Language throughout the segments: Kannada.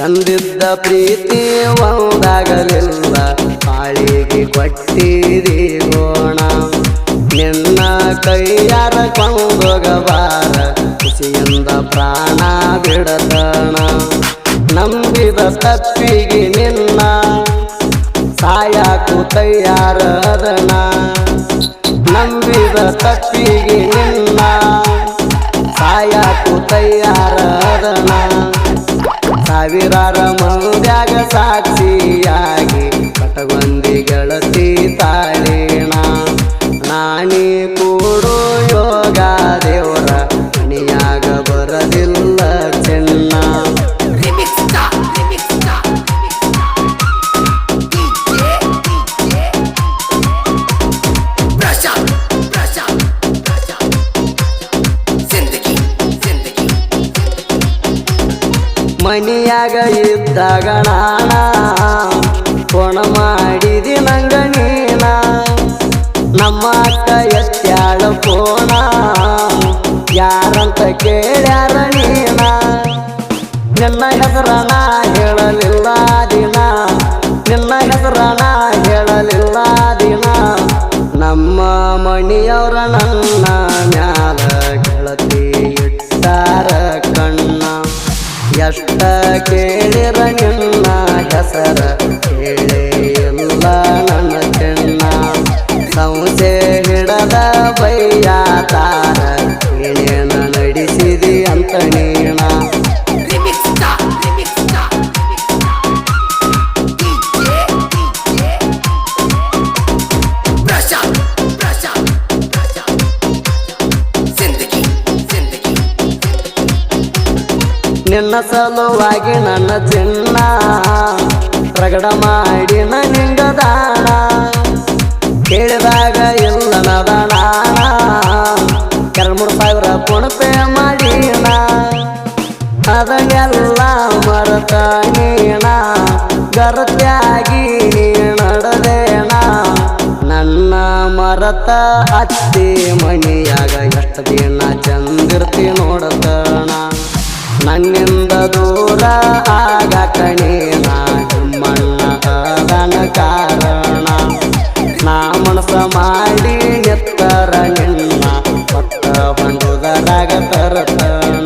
ಚಂದಿದ್ದ ಪ್ರೀತಿ ಒಂದಾಗಲಿಲ್ಲ ಪಾಳಿಗೆ ಕೊಟ್ಟಿರಿ ಗೋಣ ನಿನ್ನ ಕೈಯಾರ ಕೊಂಡೋಗಬಾರ ಖುಷಿಯಿಂದ ಪ್ರಾಣ ಬಿಡತಣ ನಂಬಿದ ತಪ್ಪಿಗೆ ನಿನ್ನ ಸಾಯಾಕು ತಯಾರದನ ನಂಬಿದ ತಪ್ಪಿಗೆ ನಿನ್ನ ಸಾಯಾಕು ತಯಾರದನ ಸಾವಿರಾರ ಮಂದ್ಯಾಗ ಸಾಕ್ಷಿಯಾಗಿ ಕಟಗೊಂದಿ ಗೆಳತಿ ತಾಳೇಣ ನಾನಿ ಕೂಡು ಯೋಗ ದೇವರ ಮಣಿಯಾಗ ಬರದಿಲ್ಲ ಚೆನ್ನ ಮನಿಯಾಗ ಇದ್ದಾಗ ನಾನ ಫೋನ್ ಮಾಡಿದಿ ನಂಗ ನೀನ ನಮ್ಮ ಅಕ್ಕ ಎತ್ಯಾಳ ಫೋನ ಯಾರಂತ ಕೇಳ್ಯಾರ ನೀನ ನಿನ್ನ ಹೆಸರನ ಹೇಳಲಿಲ್ಲ ದಿನ ನಿನ್ನ ಹೆಸರನ ಹೇಳಲಿಲ್ಲ ದಿನ ನಮ್ಮ ಮಣಿಯವ್ರ ನನ್ನ ಮ್ಯಾಲ ಗೆಳತಿ ಇಟ್ಟಾರ ಕಣ್ಣ ಎಷ್ಟ ಕೇಳಿರ ನಿನ್ನ ಹೆಸರ ಕೇಳೇ ಇಲ್ಲ ನನ್ನ ಚೆನ್ನ ಸಂಸೆ ಹಿಡದ ಬಯ್ಯ ತಾರ ಏನೇನ ನಡೆಸಿದಿ ಅಂತ ನೀಣ ನಿನ್ನ ಸಲುವಾಗಿ ನನ್ನ ಚಿನ್ನ ರಗಡ ಮಾಡಿನ ನಿಂಗದಾನ ಕೇಳಿದಾಗ ಇಲ್ಲ ನದಾನ ಎರಡು ಸಾವಿರ ಫೋನ್ಪೇ ಮಾಡಿನ ಅದನ್ನೆಲ್ಲ ಮರತ ನೀಣ ಗರತ್ಯಾಗಿ ನಡೆದೇಣ ನನ್ನ ಮರತ ಅತ್ತಿ ಮಣಿಯಾಗ ಎಷ್ಟು ದಿನ ಚಂದಿರ್ತಿ ನೋಡತಣ ನನ್ನಿಂದ ದೂರ ಆಗಕ ನೀನ ನಿಮ್ಮಣ್ಣ ಅದನ ಕಾರಣ ನಾ ಮನಸ ಮಾಡಿ ಎತ್ತರ ನಿನ್ನ ಹೊತ್ತ ಬಂಡುದರಾಗ ತರತಣ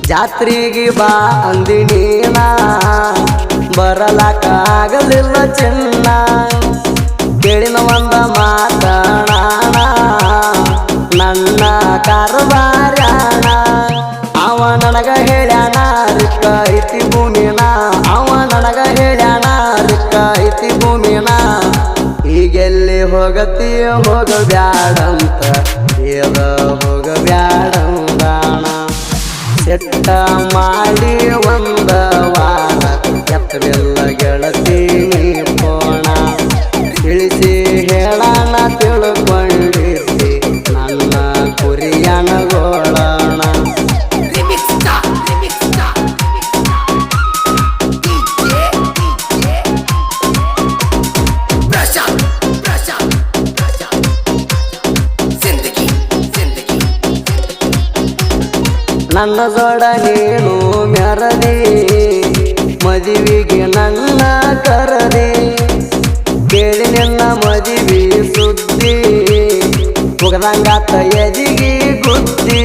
ಜಾತ್ರೆಗೆ ಬಾ ಅಂದಿ ನೀನ ಬರಲಾಕ ಆಗಲಿಲ್ಲ ಚಿನ್ನ ಕೇಳಿನ ಒಂದ ಮಾತಣ ನನ್ನ ಕಾರವಾರ್ಯಾಣ ಅವ ನನಗ ಹೇಳ್ಯಾನ ರಿಕ್ಕ ಐತಿ ಭೂಮಿನ ಅವ ನನಗ ಹೇಳ್ಯಾನ ರಿಕ್ಕ ಐತಿ ಭೂಮಿನ ಈಗೆಲ್ಲಿ ಹೋಗತಿ ಹೋಗಬ್ಯಾಡಂತ ದೇವ ಹೋಗಬ್ಯಾಡಂದಾಣ ಸೆಟ್ಟ ಮಾಡಿ ಒಂದ ವಾರ ಎತ್ತಲಿಲ್ಲ ಗೆಳತಿ ನೀ ಪೋಣ ತಿಳಿಸಿ ಹೇಳಣ ತಿಳ್ಕೊಂಡಿರ್ತಿ ನನ್ನ ಕುರಿಯನ ಗೋಳಣ ನನ್ನ ಜೋಡ ನೀನು ಮೆರದಿ ಮದುವೆಗೆ ನನ್ನ ಕರದಿ ಕೇಳಿ ನಿನ್ನ ಮದುವೆ ಸುದ್ದಿ ಮುಗದಂಗಾತ ಎದಿಗೆ ಗುದ್ದಿ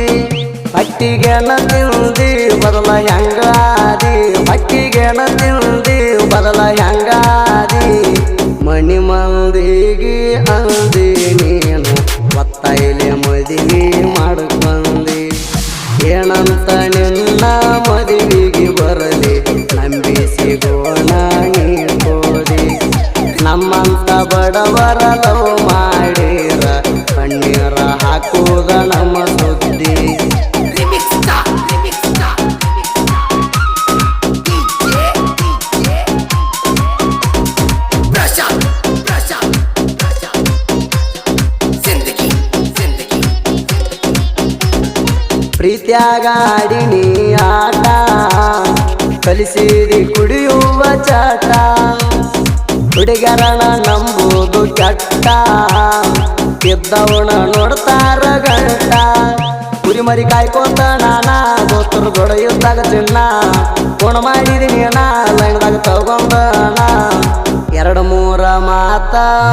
ಹಟ್ಟಿಗೆನ ತಿಂದಿ ಬದಲ ಹೆಂಗಾದಿ ಹಟ್ಟಿಗೆನ ತಿಂದಿ ಬದಲ ಹೆಂಗಾದಿ ಮಣಿ ಮಂದಿಗೆ ಅಂದಿ ನೀನು ಒತ್ತೈಲೆ ಮದುವೆ ಮಾಡ್ಕೊಂಡಿ ಏನಂತ ನಿನ್ನ ಮದುವೆಗೆ ಬರಲಿ ನಂಬಿಸಿ ಗೋಣ ನೀಡ್ಕೋದಿ ನಮ್ಮಂತ ಬಡವರ ಲವ್ ಮಾಡಿರ ಕಣ್ಣೀರ ಹಾಕುವುದ ನಮ್ಮ ಸುದ್ದಿ ಪ್ರೀತ್ಯಾಗ ಆಡಿನಿ ಆಟ ಕಲಿಸಿದಿ ಕುಡಿಯುವ ಚಟ ಹುಡುಗರಣ ನಂಬುದು ಕೆಟ್ಟ ಇದ್ದವನ ನೋಡ್ತಾರ ಗಂಟ ಕುರಿಮರಿ ಕಾಯ್ಕೋತ ನಾನ ದೋಸ್ತರು ದೊಡೆಯುತ್ತಾಗ ಚಿನ್ನ ಫೋನ್ ಮಾಡಿದೀನಿ ಅಣ್ಣ ಲೈನ್ದಾಗ ತಗೊಂಡಣ 2-3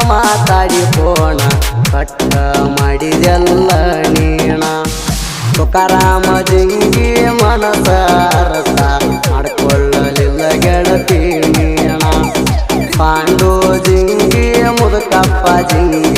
ಮಾತಾಡಿ ಫೋನ ಕಟ್ಟ ಮಾಡಿದೆಲ್ಲ ನೀಣ ತುಕಾರಾಮ ಜಿಂಗಿ ಮನಸ ಅರ್ಥ ಮಾಡ್ಕೊಳ್ಳಲಿಲ್ಲ ಗೆಳತಿ ನೀಣ ಪಾಂಡು ಜಿಂಗಿ ಮುದುಕಪ್ಪ ಜಿಂಗಿ